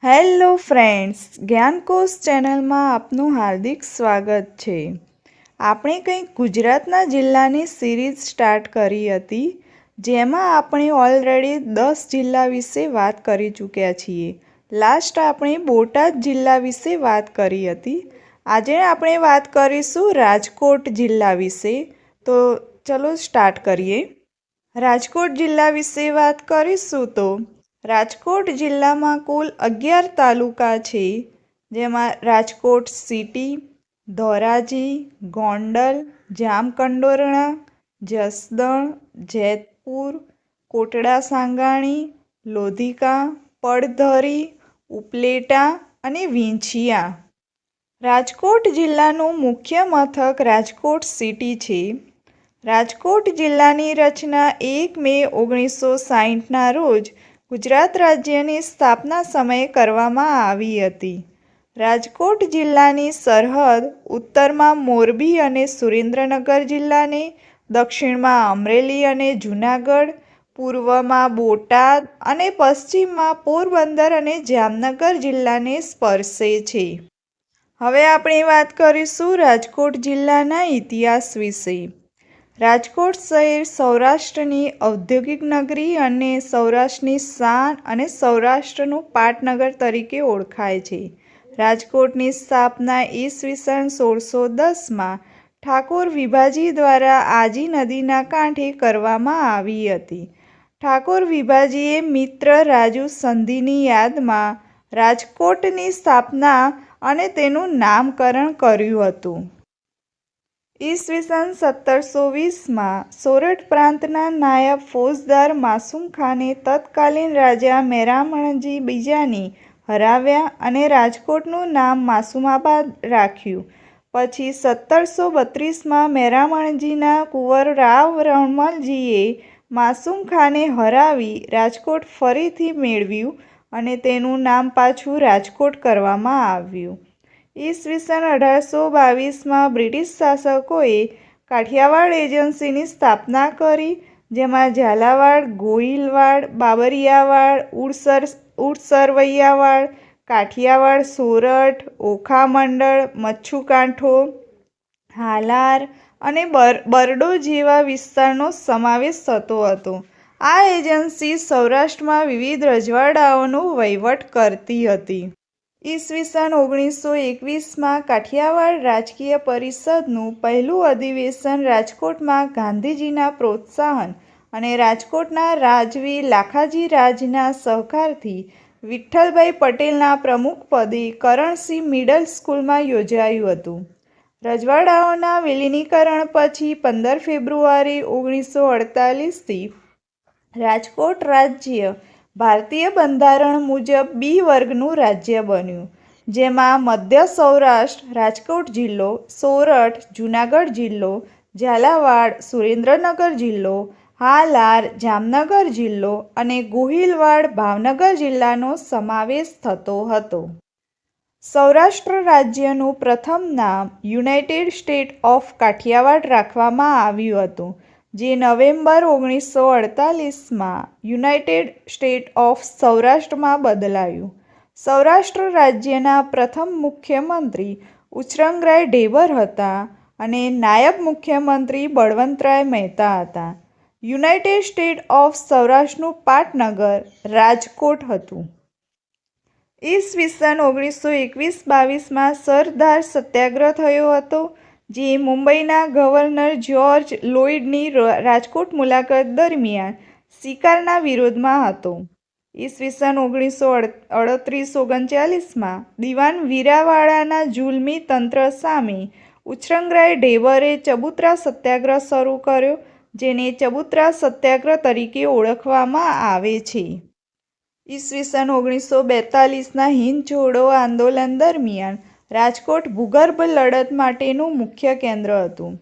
Hello friends, જ્ઞાનકોશ ચેનલમાં આપનું હાર્દિક સ્વાગત છે. આપણે કંઈક ગુજરાતના જિલ્લાની સિરીઝ સ્ટાર્ટ કરી હતી, જેમાં આપણે ઓલરેડી 10 જિલ્લા વિશે વાત કરી ચૂક્યા છીએ. લાસ્ટ આપણે બોટાદ જિલ્લા વિશે વાત કરી હતી. આજે આપણે વાત કરીશું રાજકોટ જિલ્લા વિશે. તો ચલો સ્ટાર્ટ કરીએ. રાજકોટ જિલ્લા વિશે વાત કરીશું તો રાજકોટ જિલ્લામાં કુલ 11 તાલુકા છે, જેમાં રાજકોટ સિટી, ધોરાજી, ગોંડલ, જામકંડોરણા, જસદણ, જેતપુર, કોટડા સાંગાણી, લોધિકા, પડધરી, ઉપલેટા અને વિંછિયા. રાજકોટ જિલ્લાનું મુખ્ય મથક રાજકોટ સિટી છે. રાજકોટ જિલ્લાની રચના 1 મે 1960ના રોજ ગુજરાત રાજ્યની સ્થાપના સમયે કરવામાં આવી હતી. રાજકોટ જિલ્લાની સરહદ ઉત્તરમાં મોરબી અને સુરેન્દ્રનગર જિલ્લાને, દક્ષિણમાં અમરેલી અને જૂનાગઢ, પૂર્વમાં બોટાદ અને પશ્ચિમમાં પોરબંદર અને જામનગર જિલ્લાને સ્પર્શે છે. હવે આપણે વાત કરીશું રાજકોટ જિલ્લાના ઇતિહાસ વિશે. રાજકોટ શહેર સૌરાષ્ટ્રની ઔદ્યોગિક નગરી અને સૌરાષ્ટ્રની શાન અને સૌરાષ્ટ્રનું પાટનગર તરીકે ઓળખાય છે. રાજકોટની સ્થાપના ઈસવીસન 1610માં ઠાકોર વિભાજી દ્વારા આજી નદીના કાંઠે કરવામાં આવી હતી. ઠાકોર વિભાજીએ મિત્ર રાજુ સંધિની યાદમાં રાજકોટની સ્થાપના અને તેનું નામકરણ કર્યું હતું. ઈસવીસન 1720માં સોરઠ પ્રાંતના નાયબ ફૌજદાર માસુમ ખાને તત્કાલીન રાજા મહેરામણજી બીજાની હરાવ્યા અને રાજકોટનું નામ માસુમાબાદ રાખ્યું. પછી 1732માં મહેરામણજીના કુંવર રાવ રણમલજીએ માસુમ ખાને હરાવી રાજકોટ ફરીથી મેળવ્યું અને તેનું નામ પાછું રાજકોટ કરવામાં આવ્યું. ઈસવીસન 1822માં બ્રિટિશ શાસકોએ કાઠિયાવાડ એજન્સીની સ્થાપના કરી, જેમાં ઝાલાવાડ, ગોહિલવાડ, બાબરિયાવાડ, ઉડસરવૈયાવાડ, કાઠિયાવાડ, સોરઠ, ઓખા મંડળ, મચ્છુકાંઠો, હાલાર અને બરડો જેવા વિસ્તારનો સમાવેશ થતો હતો. આ એજન્સી સૌરાષ્ટ્રમાં વિવિધ રજવાડાઓનો વહીવટ કરતી હતી. ઈસવીસન 1921માં કાઠિયાવાડ રાજકીય પરિષદનું પહેલું અધિવેશન રાજકોટમાં ગાંધીજીના પ્રોત્સાહન અને રાજકોટના રાજવી લાખાજી રાજના સહકારથી વિઠ્ઠલભાઈ પટેલના પ્રમુખપદે કરણસિંહ મિડલ સ્કૂલમાં યોજાયું હતું. રજવાડાઓના વિલીનીકરણ પછી 15 ફેબ્રુઆરી 1948થી રાજકોટ રાજ્ય ભારતીય બંધારણ મુજબ બી વર્ગનું રાજ્ય બન્યું, જેમાં મધ્ય સૌરાષ્ટ્ર, રાજકોટ જિલ્લો, સોરઠ, જૂનાગઢ જિલ્લો, ઝાલાવાડ, સુરેન્દ્રનગર જિલ્લો, હાલાર, જામનગર જિલ્લો અને ગોહિલવાડ, ભાવનગર જિલ્લાનો સમાવેશ થતો હતો. સૌરાષ્ટ્ર રાજ્યનું પ્રથમ નામ યુનાઇટેડ સ્ટેટ ઓફ કાઠિયાવાડ રાખવામાં આવ્યું હતું, જે નવેમ્બર 1948માં યુનાઇટેડ સ્ટેટ ઓફ સૌરાષ્ટ્રમાં બદલાયું. સૌરાષ્ટ્ર રાજ્યના પ્રથમ મુખ્યમંત્રી ઉછરંગરાય ઢેબર હતા અને નાયબ મુખ્યમંત્રી બળવંતરાય મહેતા હતા. યુનાઇટેડ સ્ટેટ ઓફ સૌરાષ્ટ્રનું પાટનગર રાજકોટ હતું. ઈસવીસન 1921-22માં સરદાર સત્યાગ્રહ થયો હતો, જે મુંબઈના ગવર્નર જ્યોર્જ લોઇડની રાજકોટ મુલાકાત દરમિયાન શિકારના વિરોધમાં હતો. ઈસવીસન 1938-39માં દિવાન વીરાવાડાના જુલમી તંત્ર સામે ઉછરંગરાય ઢેબરે ચબુતરા સત્યાગ્રહ શરૂ કર્યો, જેને ચબુતરા સત્યાગ્રહ તરીકે ઓળખવામાં આવે છે. ઈસવીસન 1942ના હિંદ છોડો આંદોલન દરમિયાન રાજકોટ ભૂગર્ભ લડત માટેનું મુખ્ય કેન્દ્ર હતું.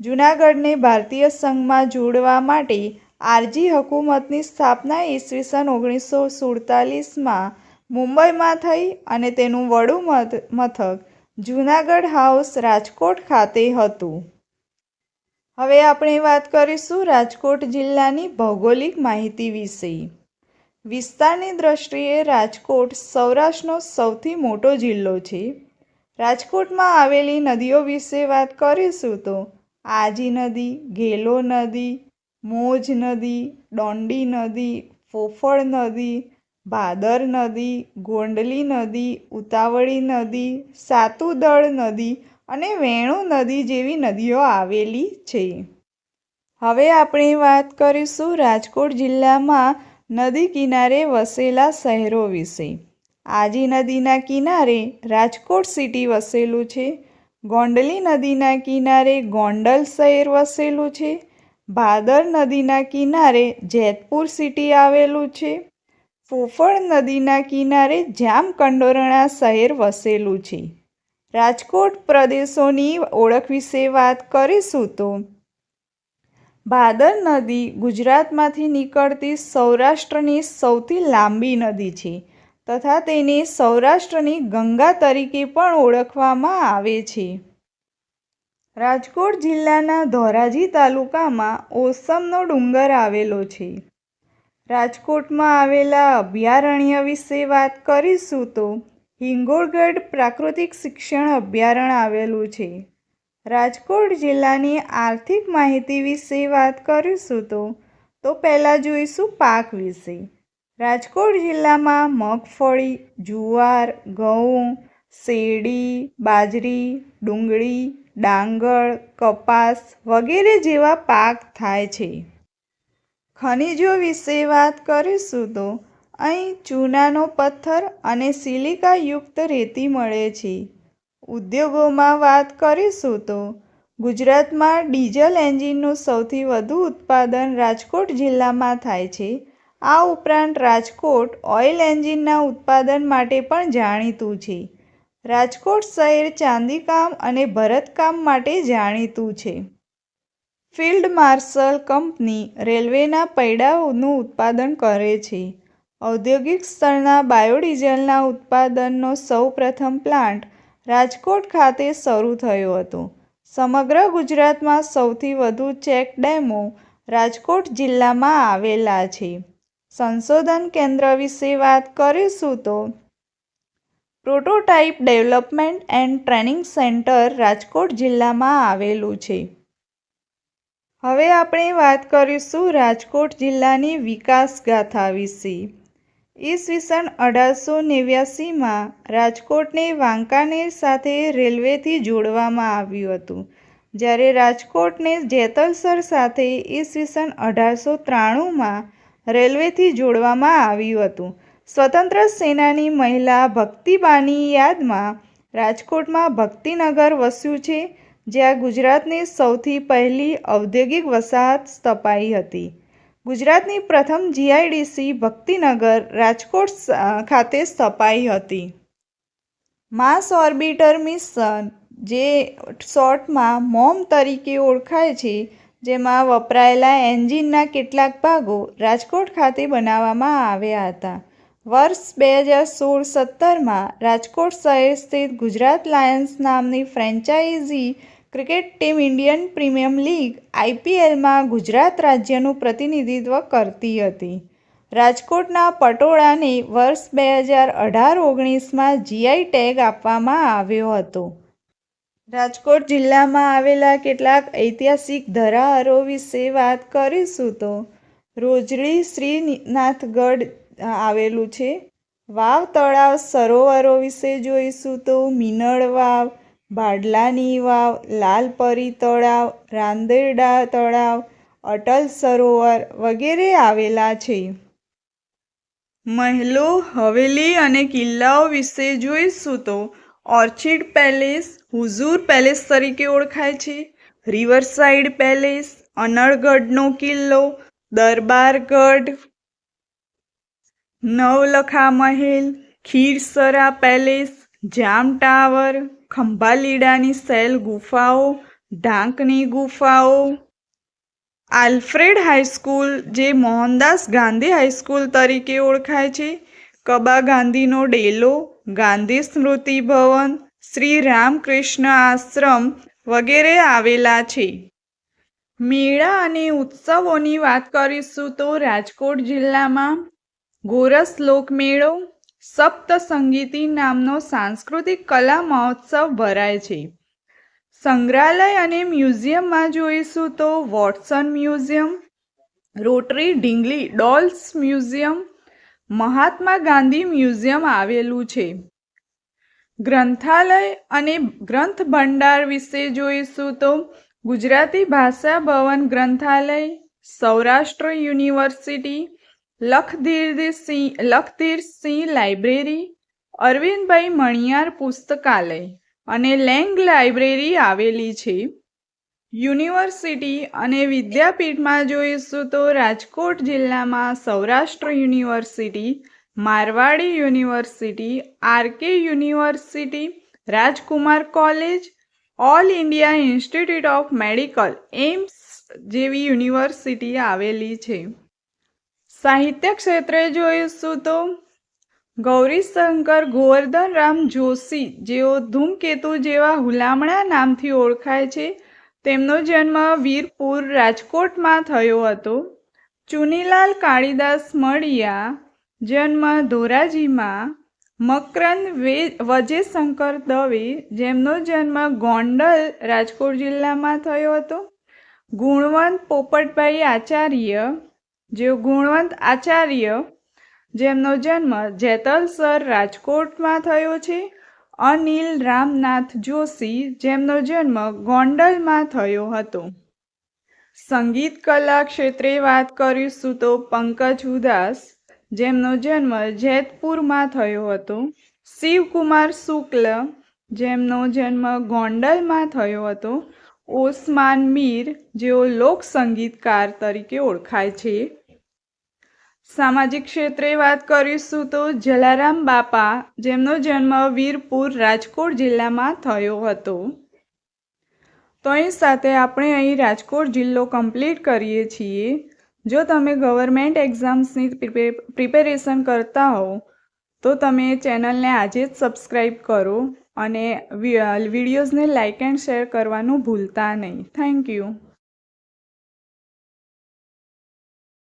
જૂનાગઢને ભારતીય સંઘમાં જોડવા માટે આરજી હુકુમતની સ્થાપના ઈસવીસન 1947માં મુંબઈમાં થઈ અને તેનું વડું મથક જૂનાગઢ હાઉસ, રાજકોટ ખાતે હતું. હવે આપણે વાત કરીશું રાજકોટ જિલ્લાની ભૌગોલિક માહિતી વિશે. વિસ્તારની દ્રષ્ટિએ રાજકોટ સૌરાષ્ટ્રનો સૌથી મોટો જિલ્લો છે. રાજકોટમાં આવેલી નદીઓ વિશે વાત કરીશું તો આજી નદી, ઘેલો નદી, મોજ નદી, ડોંડી નદી, ફોફળ નદી, ભાદર નદી, ગોંડલી નદી, ઉતાવળી નદી, સાતુદળ નદી અને વેણુ નદી જેવી નદીઓ આવેલી છે. હવે આપણે વાત કરીશું રાજકોટ જિલ્લામાં નદી કિનારે વસેલા શહેરો વિશે. આજી નદીના કિનારે રાજકોટ સિટી વસેલું છે. ગોંડલી નદીના કિનારે ગોંડલ શહેર વસેલું છે. ભાદર નદીના કિનારે જેતપુર સિટી આવેલું છે. ફોફળ નદીના કિનારે જામકંડોરણા શહેર વસેલું છે. રાજકોટ પ્રદેશોની ઓળખ વિશે વાત કરીશું તો ભાદર નદી ગુજરાતમાંથી નીકળતી સૌરાષ્ટ્રની સૌથી લાંબી નદી છે તથા તેને સૌરાષ્ટ્રની ગંગા તરીકે પણ ઓળખવામાં આવે છે. રાજકોટ જિલ્લાના ધોરાજી તાલુકામાં ઓસમનો ડુંગર આવેલો છે. રાજકોટમાં આવેલા અભયારણ્ય વિશે વાત કરીશું તો હિંગોળગઢ પ્રાકૃતિક શિક્ષણ અભયારણ્ય આવેલું છે. રાજકોટ જિલ્લાની આર્થિક માહિતી વિશે વાત કરીશું તો પહેલાં જોઈશું પાક વિશે. રાજકોટ જિલ્લામાં મગફળી, જુવાર, ઘઉં, શેરડી, બાજરી, ડુંગળી, ડાંગર, કપાસ વગેરે જેવા પાક થાય છે. ખનિજો વિશે વાત કરીશું તો અહીં ચૂનાનો પથ્થર અને સિલિકાયુક્ત રેતી મળે છે. ઉદ્યોગોમાં વાત કરીશું તો ગુજરાતમાં ડીઝલ એન્જિનનું સૌથી વધુ ઉત્પાદન રાજકોટ જિલ્લામાં થાય છે. આ ઉપરાંત રાજકોટ ઓઇલ એન્જિનના ઉત્પાદન માટે પણ જાણીતું છે. રાજકોટ શહેર ચાંદીકામ અને ભરતકામ માટે જાણીતું છે. ફિલ્ડ માર્શલ કંપની રેલવેના પૈડાઓનું ઉત્પાદન કરે છે. ઔદ્યોગિક સ્તરના બાયોડીઝલના ઉત્પાદનનો સૌપ્રથમ પ્લાન્ટ રાજકોટ ખાતે શરૂ થયો હતો. સમગ્ર ગુજરાતમાં સૌથી વધુ ચેક ડેમો રાજકોટ જિલ્લામાં આવેલા છે. સંશોધન કેન્દ્ર વિશે વાત કરીશું તો prototype development and training centre Rajkot જિલ્લામાં આવેલું છે. હવે આપણે વાત કરીશું રાજકોટ જિલ્લાની વિકાસ ગાથા વિશે. ઈસવીસન 1889માં રાજકોટને વાંકાનેર સાથે રેલવેથી જોડવામાં આવ્યું હતું. જ્યારે રાજકોટને જેતલસર સાથે ઈસવીસન 1893માં રેલવેથી જોડવામાં આવ્યું હતું. સ્વતંત્ર સેનાની મહિલા ભક્તિબાની યાદમાં રાજકોટમાં ભક્તિનગર વસ્યું છે, જ્યાં ગુજરાતની સૌથી પહેલી ઔદ્યોગિક વસાહત સ્થપાઈ હતી. ગુજરાતની પ્રથમ જીઆઈડીસી ભક્તિનગર રાજકોટ ખાતે સ્થપાઈ હતી. માર્સ ઓર્બિટર મિશન, જે શોર્ટમાં મોમ તરીકે ઓળખાય છે, જેમાં વપરાયેલા એન્જિનના કેટલાક ભાગો રાજકોટ ખાતે બનાવવામાં આવ્યા હતા. વર્ષ 2016-17માં રાજકોટ શહેર સ્થિત ગુજરાત લાયન્સ નામની franchise cricket team Indian Premier League આઈપીએલમાં ગુજરાત રાજ્યનું પ્રતિનિધિત્વ કરતી હતી. રાજકોટના પટોળાને વર્ષ 2018-19માં જીઆઈ ટેગ આપવામાં આવ્યો હતો. રાજકોટ જિલ્લામાં આવેલા કેટલાક ઐતિહાસિક ધરોહરો વિશે વાત કરીશું તો રોજડી શ્રીનાથગઢ આવેલું છે. વાવ, તળાવ, સરોવરો વિશે જોઈશું તો મીનળ વાવ, ભાડલાની વાવ, લાલપરી તળાવ, રાંદેરડા તળાવ, અટલ સરોવર વગેરે આવેલા છે. મહેલો, હવેલી અને કિલ્લાઓ વિશે જોઈશું તો ઓર્ચિડ પેલેસ હુઝુર પેલેસ તરીકે ઓળખાય છે. રિવરસાઇડ પેલેસ, અનળગઢનો કિલ્લો, દરબારગઢ, નવલખા મહેલ, ખીરસરા પેલેસ, જામ ટાવર, ખંભાલીડાની સેલ ગુફાઓ, ઢાંકની ગુફાઓ, આલ્ફ્રેડ હાઈસ્કૂલ, જે મોહનદાસ ગાંધી હાઈસ્કૂલ તરીકે ઓળખાય છે, કબા ગાંધીનો ડેલો, ગાંધી સ્મૃતિ ભવન, શ્રી રામકૃષ્ણ આશ્રમ વગેરે આવેલા છે. મેળા અને ઉત્સવોની વાત કરીશું તો રાજકોટ જિલ્લામાં ગોરસ લોકમેળો, સપ્તસંગીતી નામનો સાંસ્કૃતિક કલા મહોત્સવ ભરાય છે. સંગ્રહાલય અને મ્યુઝિયમમાં જોઈશું તો વોટસન મ્યુઝિયમ, રોટરી ઢીંગલી dolls museum, Mahatma Gandhi museum આવેલું છે. ગ્રંથાલય અને ગ્રંથ ભંડાર વિશે જોઈશું તો ગુજરાતી ભાષા ભવન ગ્રંથાલય, સૌરાષ્ટ્ર યુનિવર્સિટી, લખધીરસિંહ લાઇબ્રેરી, અરવિંદભાઈ મણિયાર પુસ્તકાલય અને લેંગ લાઇબ્રેરી આવેલી છે. યુનિવર્સિટી અને વિદ્યાપીઠમાં જોઈશું તો રાજકોટ જિલ્લામાં Saurashtra university, Marwadi university, RK university, Rajkumar college, all India institute of medical AIIMS જેવી યુનિવર્સિટી આવેલી છે. સાહિત્ય ક્ષેત્રે જોઈશું તો ગૌરીશંકર ગોવર્ધનરામ જોશી, જેઓ ધૂમકેતુ જેવા હુલામણા નામથી ઓળખાય છે, તેમનો જન્મ વીરપુર રાજકોટમાં થયો હતો. ચુનીલાલ કાળીદાસ મળિયા, જન્મ ધોરાજીમાં. મકરંદ વજેશંકર દવે, જેમનો જન્મ ગોંડલ રાજકોટ જિલ્લામાં થયો હતો. ગુણવંત પોપટભાઈ આચાર્ય, જેઓ ગુણવંત આચાર્ય, જેમનો જન્મ જેતલસર રાજકોટમાં થયો છે. અનિલ રામનાથ જોશી, જેમનો જન્મ ગોંડલમાં થયો હતો. સંગીત કલા ક્ષેત્રે વાત કરીશું તો પંકજ ઉદાસ, જેમનો જન્મ જેતપુરમાં થયો હતો. શિવકુમાર શુક્લ, જેમનો જન્મ ગોંડલમાં થયો હતો. ઓસમાન મીર, જેઓ લોક સંગીતકાર તરીકે ઓળખાય છે. સામાજિક ક્ષેત્રે વાત કરીશું તો જલારામ બાપા, જેમનો જન્મ વીરપુર રાજકોટ જિલ્લામાં થયો હતો. તો અહીં સાથે આપણે અહીં રાજકોટ જિલ્લો કમ્પ્લીટ કરીએ છીએ. જો તમે ગવર્મેન્ટ એક્ઝામ્સની પ્રિપેરેશન કરતા હો તો તમે ચેનલને આજે જ સબસ્ક્રાઈબ કરો અને વિડીયોઝને લાઇક એન્ડ શેર કરવાનું ભૂલતા નહીં. Thank you.